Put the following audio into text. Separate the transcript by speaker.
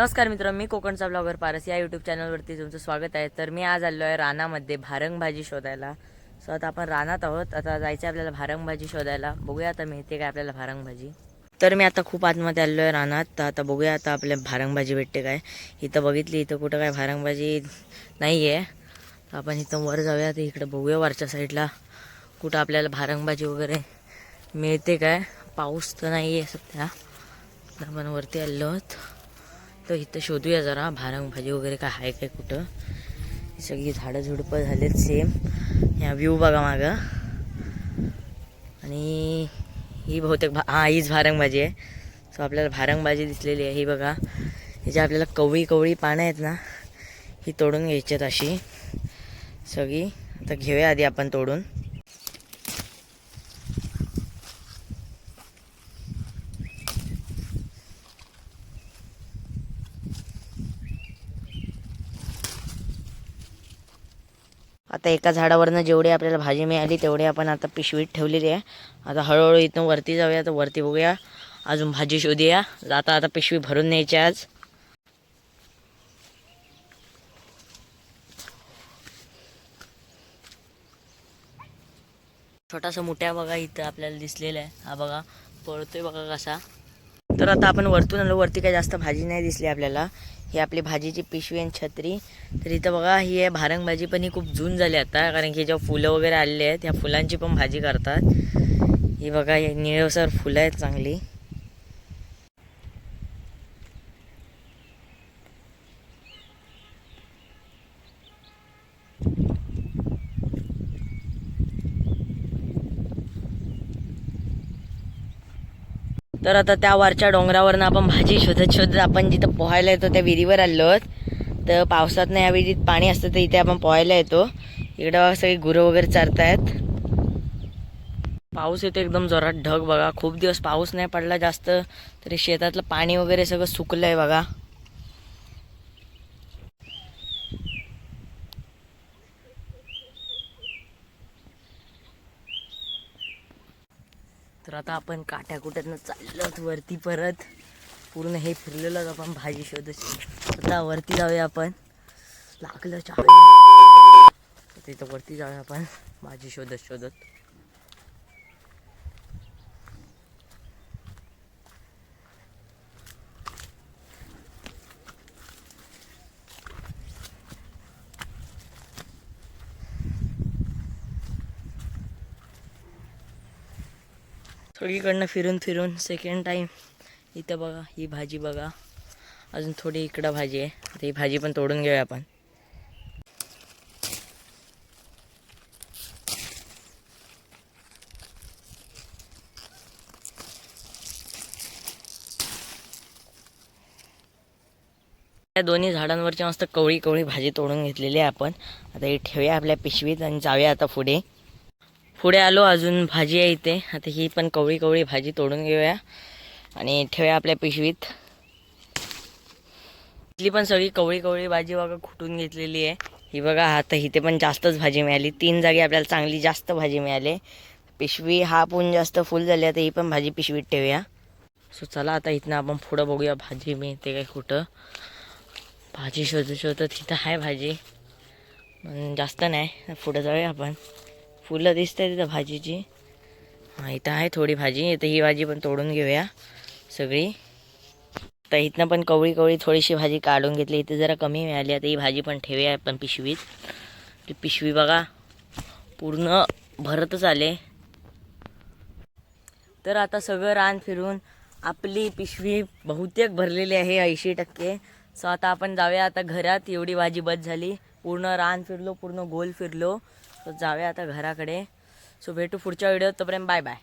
Speaker 1: नमस्कार मित्रांनो, मी कोकणचा ब्लॉगर पारस या यूट्यूब चॅनलवरती तुमचं स्वागत आहे। तर मी आज आलो आहे रानामध्ये भारंग भाजी शोधायला। सो आता आपण रानात आहोत, आता जायचं आपल्याला भारंग भाजी शोधायला। बघूया आता मिळते काय आपल्याला भारंग भाजी। तर मी आता खूप आतमध्ये आलो आहे रानात, तर आता बघूया आता आपल्या भारंग भाजी भेटते काय। इथं बघितली, इथं कुठं काय भारंग भाजी नाही आहे, तर आपण इथं वर जाऊया। तर इकडे बघूया वरच्या साईडला कुठं आपल्याला भारंग भाजी वगैरे मिळते काय। पाऊस तर नाही आहे सध्या, आपण वरती आलो आहोत, तर इथं शोधूया जरा भारंग भाजी वगैरे काय आहे काय कुठं। सगळी झाडं झुडपं झालेत सेम। ह्या व्ह्यू बघा मागं, आणि ही बहुतेक हीच भारंग भाजी आहे। सो आपल्याला भारंग भाजी दिसलेली आहे, ही बघा। ह्याची आपल्याला कवळी कवळी पानं आहेत ना, ही तोडून घ्यायची आहेत अशी सगळी। आता घेऊया आधी आपण तोडून। आता एका झाडावरनं जेवढी आपल्याला भाजी मिळाली तेवढी आपण आता पिशवीत ठेवलेली आहे। आता हळूहळू इथून वरती जाऊया, तर वरती बघूया अजून भाजी शोधूया। आता पिशवी भरून न्यायची आज। छोटासा मुठ्या बघा इथं आपल्याला दिसलेला आहे, हा बघा पळतोय बघा कसा। तर आता आपण वरतून आलो, वरती काही जास्त भाजी नाही दिसली आपल्याला। ही आपली भाजीची पिशवी आणि छत्री। तर इथं बघा ही आहे भारंग भाजी, पण ही खूप जून झाली आता, कारण की जेव्हा फुलं वगैरे आलेली आहेत, ह्या फुलांची पण भाजी करतात। ही बघा निळसर फुलं आहेत चांगली। तर आता त्या वरच्या डोंगरावरनं आपण भाजी शोधत शोधत आपण जिथं पोहायला येतो त्या विहिरीवर आलो आहोत। तर पावसात या विहिरीत पाणी असतं, तर इथे आपण पोहायला येतो। इकडं सगळी गुरं वगैरे चरतायत। पाऊस येतो एकदम जोरात, ढग बघा। खूप दिवस पाऊस नाही पडला जास्त, तरी शेतातलं पाणी वगैरे सगळं सुकलंय बघा। तर आता आपण काट्याकुट्यातनं चाललो वरती परत। पूर्ण हे फिरलेलं आपण भाजी शोधत। आता वरती जाऊया आपण, लागलं चहा। तिथं वरती जाऊया आपण भाजी शोधत शोधत। सगळीकडनं फिरून फिरून सेकंड टाइम इथं बघा ही भाजी बघा। अजून थोडी इकडं भाजी आहे, तर ही भाजी पण तोडून घेऊया आपण। या दोन्ही झाडांवरची मस्त कवळी कवळी भाजी तोडून घेतलेली आहे आपण। आता ही ठेवूया आपल्या पिशवीत आणि जाऊया आता पुढे। पुढे आलो, अजून भाजी आहे इथे। आता ही पण कवळी कवळी भाजी तोडून घेऊया आणि ठेवूया आपल्या पिशवीत। इथली पण सगळी कवळी कवळी भाजी बघा खुटून घेतलेली आहे। ही बघा, आता इथे पण जास्तच भाजी मिळाली। 3 जागी आपल्याला चांगली जास्त भाजी मिळाली। पिशवी हा पण जास्त फुल झाली, आता ही पण भाजी पिशवीत ठेवूया। सो चला आता इथनं आपण पुढं बघूया भाजी मिळते काय कुठं। भाजी शोधत शोधत इथं आहे भाजी, जास्त नाही। पुढं जाऊया आपण, फुलं दिसत आहे तिथं भाजीची। हा इथं आहे थोडी भाजी, इथं ही भाजी पण तोडून घेऊया सगळी। तर इथनं पण कवळी कवळी थोडीशी भाजी काढून घेतली, इथे जरा कमी मिळाली। आता ही भाजी पण ठेवूया आपण पिशवीत। ती पिशवी बघा पूर्ण भरतच आले। तर आता सगळं रान फिरून आपली पिशवी बहुतेक भरलेली आहे 80%। सो आता आपण जाऊया आता घरात, एवढी भाजी बस झाली। पूर्ण रान फिरलो, पूर्ण गोल फिरलो। सो जाऊया आता घराकडे। सो भेटू पुढच्या व्हिडिओत, तोपर्यंत बाय बाय।